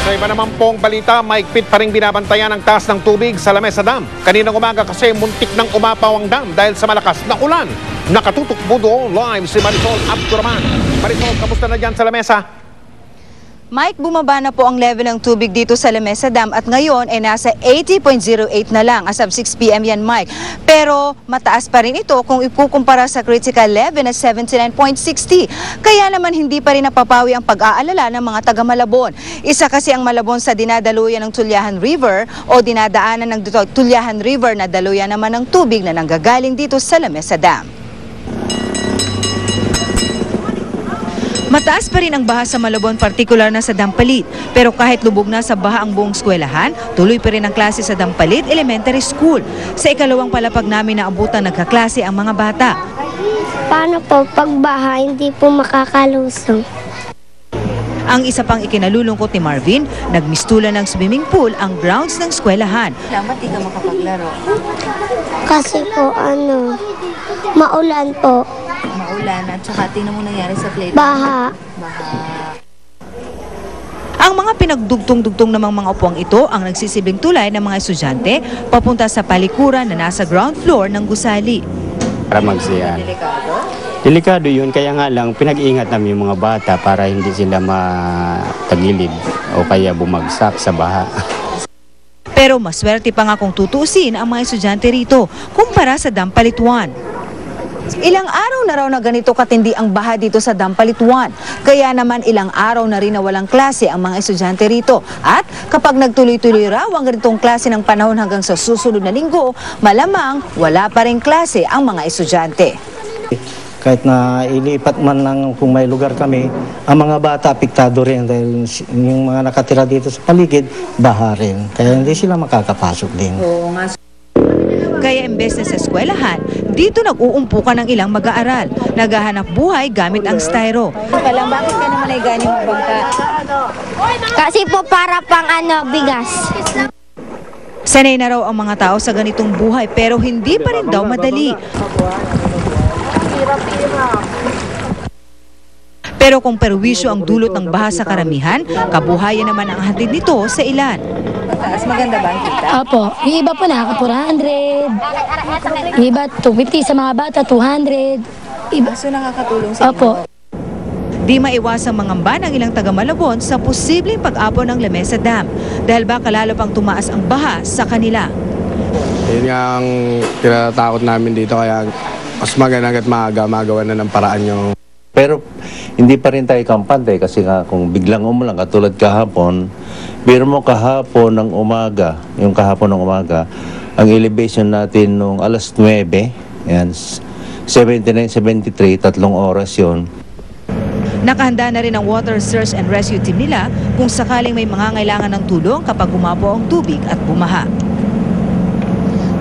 Sa iba naman pong balita, maigpit pa rin binabantayan ang taas ng tubig sa Lamesa Dam. Kaninang umaga kasi muntik ng umapaw ang dam dahil sa malakas na ulan. Nakatutok po doon live si Marisol Abduraman. Marisol, kamusta na dyan sa Lamesa? Mike, bumaba na po ang level ng tubig dito sa Lamesa Dam at ngayon ay nasa 80.08 na lang as of 6 p.m. yan, Mike. Pero mataas pa rin ito kung ikukumpara sa critical level na 79.60. Kaya naman hindi pa rin napapawi ang pag-aalala ng mga taga Malabon. Isa kasi ang Malabon sa dinadaluyan ng Tulyahan River o dinadaanan ng Tulyahan River na daluyan naman ng tubig na nanggagaling dito sa Lamesa Dam. Mataas pa rin ang baha sa Malabon, partikular na sa Dampalit. Pero kahit lubog na sa baha ang buong eskwelahan, tuloy pa rin ang klase sa Dampalit Elementary School. Sa ikalawang palapag namin na abutan nagkaklase ang mga bata. Paano po pag baha hindi po makakalusong? Ang isa pang ikinalulungkot ni Marvin, nagmistulan ng swimming pool ang grounds ng eskwelahan. Dapat di ka makapaglaro. Kasi po maulan po. Maulan at saka tingnan mo nangyari sa playground. Baha. Ang mga pinagdugtong-dugtong namang mga upuang ito ang nagsisilbing tulay ng mga estudyante papunta sa palikuran na nasa ground floor ng gusali. Para magsiyan. Delikado yun, kaya nga lang pinag-iingat namin yung mga bata para hindi sila matagilid o kaya bumagsak sa baha. Pero maswerte pa nga kung tutuusin ang mga estudyante rito kumpara sa Dampalit 1. Ilang araw na raw na ganito katindi ang baha dito sa Dampalit 1. Kaya naman ilang araw na rin na walang klase ang mga estudyante rito. At kapag nagtuloy-tuloy raw ang ganitong klase ng panahon hanggang sa susunod na linggo, malamang wala pa rin klase ang mga estudyante. Kahit na ilipat man lang kung may lugar kami, ang mga bata apektado rin dahil yung mga nakatira dito sa paligid, baha rin. Kaya hindi sila makakapasok din. Kaya imbes na sa eskwelahan, dito nag-uumpukan ng ilang mag-aaral. Naghahanap buhay gamit ang styro. Bakit ka naman ay gani magbangka? Kasi po para pang bigas. Sanay na raw ang mga tao sa ganitong buhay pero hindi pa rin daw madali. Pero kung perwisyo ang dulot ng baha sa karamihan, kabuhayan naman ang hatid nito sa ilan. Mataas, maganda ba ang kita? Opo. Yung iba po nakaka-400. Yung iba 250 sa mga bata, 200. Iba. So nakakatulong sa Opo. Di maiwasang mangamba ng ilang taga Malabon sa posibleng pag-apo ng Lamesa Dam dahil baka lalo pang tumaas ang baha sa kanila. Yun nga ang tinatakot namin dito kaya mas maganda at maaga magawa na ng paraan yung. Pero hindi pa rin tayo kampante kasi nga kung biglang umulan katulad kahapon, biro mo kahapon ng umaga, yung kahapon ng umaga, ang elevation natin nung alas 9, yan, 79-73, 3 oras yon. Nakahanda na rin ang water search and rescue team nila kung sakaling may mangangailangan ng tulong kapag umapo ang tubig at bumaha.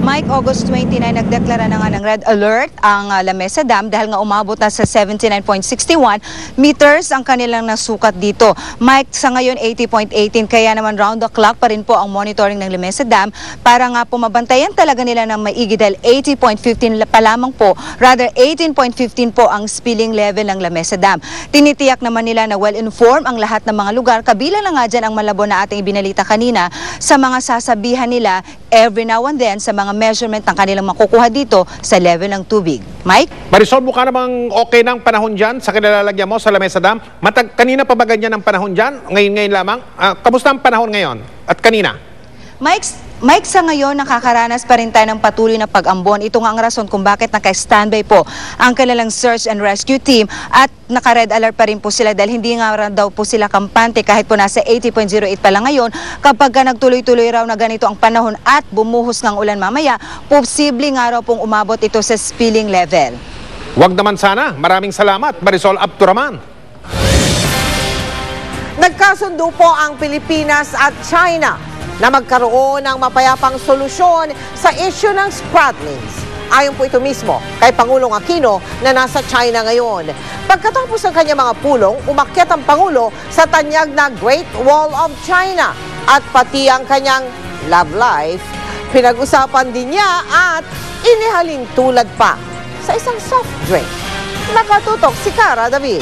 Mike, August 29, nagdeklara na nga ng red alert ang Lamesa Dam dahil nga umabot na sa 79.61 meters ang kanilang nasukat dito. Mike, sa ngayon 80.18 kaya naman round the clock pa rin po ang monitoring ng Lamesa Dam para nga po mabantayan talaga nila ng maigi dahil 80.15 pa lamang po, rather 18.15 po ang spilling level ng Lamesa Dam. Tinitiyak naman nila na well-informed ang lahat ng mga lugar, kabilang na nga dyan ang Malabon na ating ibinalita kanina sa mga sasabihan nila every now and then sa mga measurement ang kanilang makukuha dito sa level ng tubig. Mike? Marisol, mukha namang okay ng panahon dyan sa kinalalagyan mo sa Lamesa Dam. Kanina pa ba ganyan ang panahon dyan? Ngayon lamang? Kamusta ang panahon ngayon? At kanina? Mike, sa ngayon nakakaranas pa rin tayo ng patuloy na pag-ambon. Ito nga ang rason kung bakit naka-standby po ang kanilang search and rescue team at naka-red alert pa rin po sila dahil hindi nga daw po sila kampante kahit po nasa 80.08 pa lang ngayon. Kapag nagtuloy-tuloy raw na ganito ang panahon at bumuhos ng ulan mamaya, posible nga raw pong umabot ito sa spilling level. Huwag naman sana. Maraming salamat, Marisol Abduraman. Nagkasundo po ang Pilipinas at China na magkaroon ng mapayapang solusyon sa issue ng Spratlings. Ayon po ito mismo kay Pangulong Aquino na nasa China ngayon. Pagkatapos ng kanyang mga pulong, umakyat ang Pangulo sa tanyag na Great Wall of China at pati ang kanyang love life. Pinag-usapan din niya at inihalin tulad pa sa isang soft drink. Nakatutok si Cara David.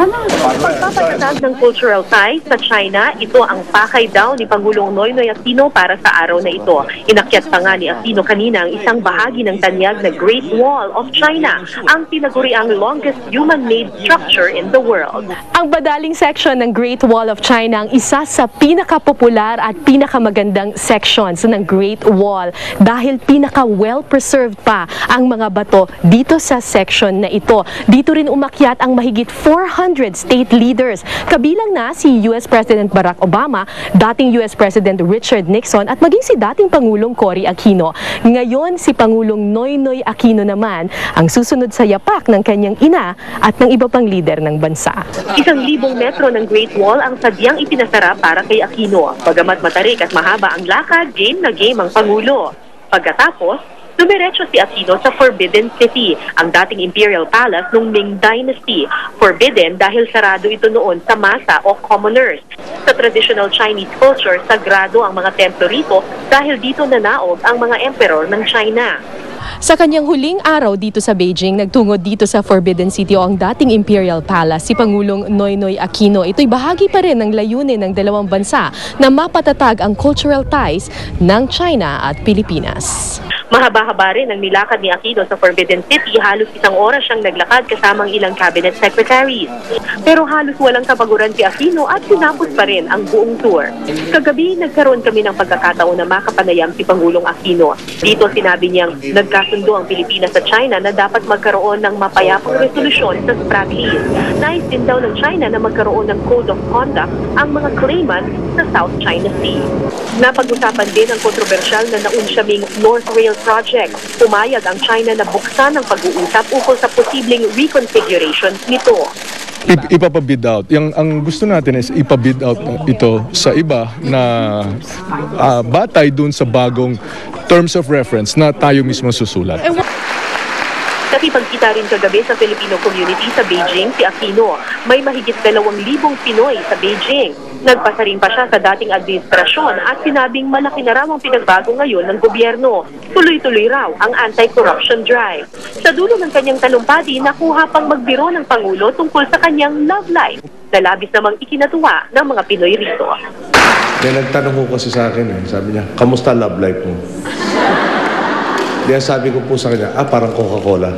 Pagpapatatag ng cultural ties sa China, ito ang pakay daw ni Pangulong Noynoy Aquino para sa araw na ito. Inakyat pa nga ni Aquino kanina ang isang bahagi ng tanyag na Great Wall of China, ang tinaguriang longest human-made structure in the world. Ang badaling section ng Great Wall of China ang isa sa pinakapopular at pinakamagandang sections ng Great Wall dahil pinaka-well-preserved pa ang mga bato dito sa section na ito. Dito rin umakyat ang mahigit 400 state leaders, kabilang na si US President Barack Obama, dating US President Richard Nixon at maging si dating Pangulong Cory Aquino. Ngayon, si Pangulong Noynoy Aquino naman ang susunod sa yapak ng kanyang ina at ng iba pang lider ng bansa. 1,000 metro ng Great Wall ang sadyang ipinasara para kay Aquino. Bagamat matarik at mahaba ang lakad, game na game ang Pangulo. Pagkatapos, dumiretso si Aquino sa Forbidden City, ang dating Imperial Palace nung Ming Dynasty. Forbidden dahil sarado ito noon sa masa o commoners. Sa traditional Chinese culture, sagrado ang mga templo rito dahil dito nanaog ang mga emperor ng China. Sa kanyang huling araw dito sa Beijing, nagtungo dito sa Forbidden City o ang dating Imperial Palace si Pangulong Noynoy Aquino. Ito'y bahagi pa rin ng layunin ng dalawang bansa na mapatatag ang cultural ties ng China at Pilipinas. Mahaba-haba rin ang nilakad ni Aquino sa Forbidden City. Halos 1 oras siyang naglakad kasamang ilang cabinet secretaries. Pero halos walang kapaguran si Aquino at sinapos pa rin ang buong tour. Kagabi, nagkaroon kami ng pagkakataon na makapanayam si Pangulong Aquino. Dito sinabi niyang nagkasundo ang Pilipinas at China na dapat magkaroon ng mapayapang resolusyon sa Spratlys. Nais din daw ng China na magkaroon ng code of conduct ang mga claimants sa South China Sea. Napag-usapan din ang kontrobersyal na naunsyaming North Rail Project. Pumayag ang China na buksan ang pag-uusap ukol sa posibleng reconfiguration nito. Ipapabid out. Ang gusto natin is ipabid out ito sa iba na batay dun sa bagong terms of reference na tayo mismo susulat. Nakipagkita rin kagabi sa Filipino community sa Beijing si Aquino. May mahigit 2,000 Pinoy sa Beijing. Nagpasa rin pa siya sa dating administrasyon at sinabing malaki na raw ang pinagbago ngayon ng gobyerno. Tuloy-tuloy raw ang anti-corruption drive. Sa dulo ng kanyang talumpati, nakuha pang magbiro ng Pangulo tungkol sa kanyang love life na labis namang ikinatuwa ng mga Pinoy rito. Kaya nagtanong ko kasi sa akin, sabi niya, kamusta love life mo? Kaya sabi ko po sa kanya, parang Coca-Cola.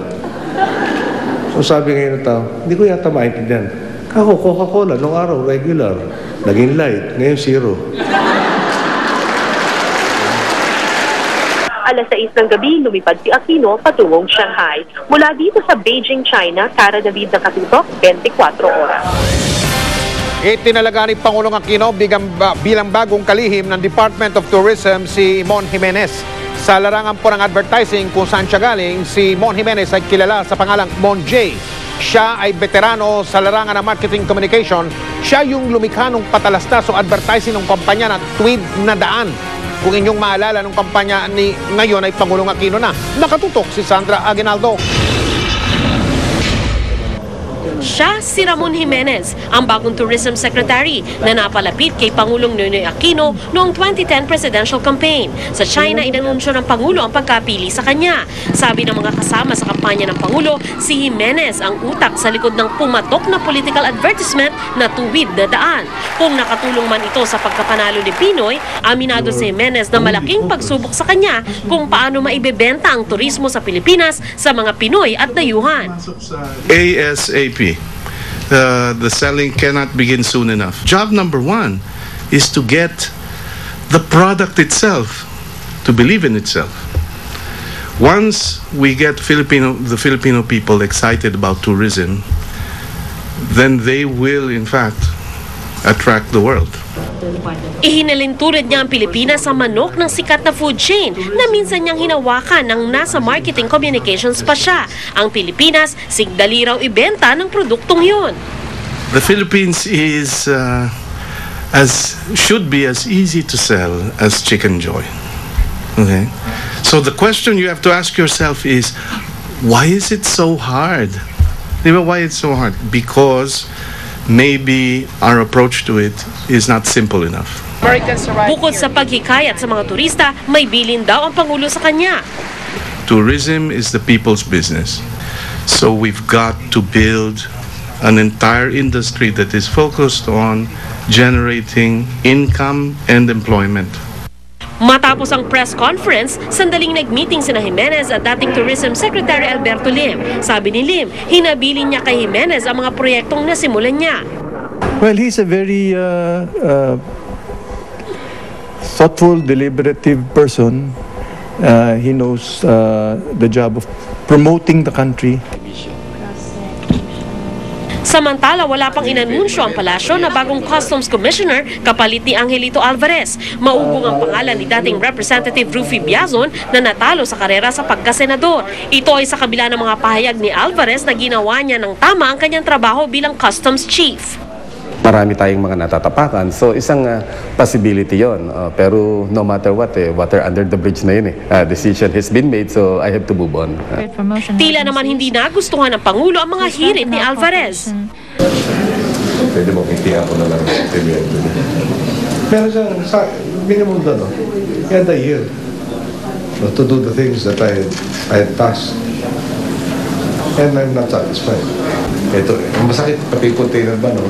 So sabi ngayon ng tao, hindi ko yata maintindihan. Ako, Coca-Cola, nung araw, regular. Naging light, ngayon zero. Alas 6 ng gabi, lumipad si Aquino patungong Shanghai. Mula dito sa Beijing, China, Cara David na Katutok, 24 oras. Itinalaga ni Pangulong Aquino bilang bagong kalihim ng Department of Tourism si Mon Jimenez. Sa larangan po ng advertising kung saan siya galing, si Mon Jimenez ay kilala sa pangalang Mon J. Siya ay veterano sa larangan ng marketing communication. Siya yung lumikha ng patalastas o advertising ng kampanya na Tweed na Daan. Kung inyong maalala ng kampanya ni ngayon ay Pangulong Aquino na. Nakatutok si Sandra Aguinaldo. Siya si Ramon Jimenez, ang bagong Tourism Secretary na napalapit kay Pangulong Noynoy Aquino noong 2010 presidential campaign. Sa China, inanunsyo ng Pangulo ang pagkapili sa kanya. Sabi ng mga kasama sa kampanya ng Pangulo, si Jimenez ang utak sa likod ng pumatok na political advertisement na Tuwid na Daan. Kung nakatulong man ito sa pagkapanalo ni Pinoy, aminado si Jimenez na malaking pagsubok sa kanya kung paano maibebenta ang turismo sa Pilipinas sa mga Pinoy at dayuhan. ASAP. The selling cannot begin soon enough. Job number 1 is to get the product itself to believe in itself. Once we get the Filipino people excited about tourism, then they will in fact attract the world. Ihinalintulad niya ang Pilipinas sa manok ng sikat na food chain na minsan niyang hinawakan ng nasa marketing communications pa siya. Ang Pilipinas, sigdali raw ibenta ng produktong yun. The Philippines is should be as easy to sell as Chicken Joy. Okay? So the question you have to ask yourself is, why is it so hard? Why it's so hard? Because maybe our approach to it is not simple enough. Bukod sa paghikayat sa mga turista, may bilin daw ang Pangulo sa kanya. Tourism is the people's business. So we've got to build an entire industry that is focused on generating income and employment. Matapos ang press conference, sandaling nag-meeting sina Jimenez at dating Tourism Secretary Alberto Lim. Sabi ni Lim, hinabilin niya kay Jimenez ang mga proyektong nasimulan niya. Well, he's a very thoughtful, deliberative person. He knows the job of promoting the country. Samantala, wala pang inanunsyo ang palasyo na bagong Customs Commissioner kapalit ni Angelito Alvarez. Maugong ang pangalan ni dating Representative Rufy Biazon na natalo sa karera sa pagkasenador. Ito ay sa kabila ng mga pahayag ni Alvarez na ginawa niya ng tama ang kanyang trabaho bilang Customs Chief. Marami tayong mga natatapakan. So isang possibility yon. Pero no matter what, water under the bridge na yun. Decision has been made, so I have to move on. Tila naman hindi nagustuhan ng Pangulo ang mga hirit ni Alvarez. Pwede mo kitiya ko na lang. Meron siyang minimum doon. He had a year to do the things that I had tasked. And I'm not satisfied. Ito, masakit pati yung container ba? No?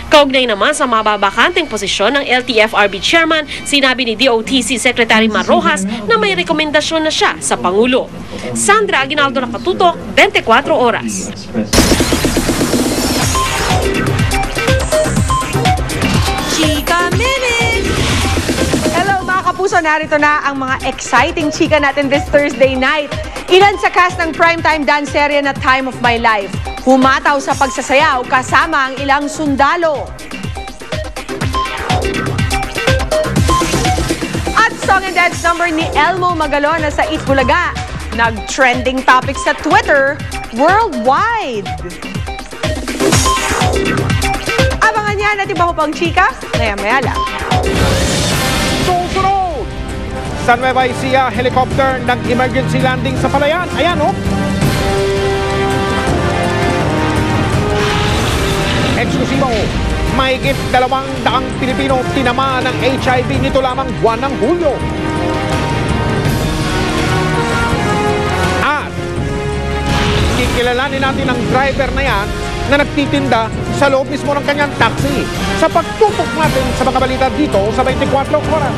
Kaugnay naman sa mababakanteng posisyon ng LTFRB Chairman, sinabi ni DOTC Secretary Mar Rojas na may rekomendasyon na siya sa Pangulo. Sandra Aguinaldo, Nakatutok, 24 Oras. Chika Minute! Hello mga kapuso, narito na ang mga exciting chika natin this Thursday night. Ilan sa cast ng primetime dance serye na Time of My Life humataw sa pagsasayaw kasama ang ilang sundalo. At song and dance number ni Elmo Magalona sa Itbulaga, nag-trending topic sa Twitter worldwide. Abangan yan at iba ko pang chika, maya-maya lang. Susunod! Sa Nueva Ecija, helicopter nag-emergency landing sa Palayan. Ayan, oh. Eksklusibo, mahigit 200 Pilipino tinama ng HIV nito lamang buwan ng Hulyo. At kikilalanin natin ang driver na yan na nagtitinda sa loob mismo ng kanyang taxi sa pagtutok natin sa mga balita dito sa 24 Oras.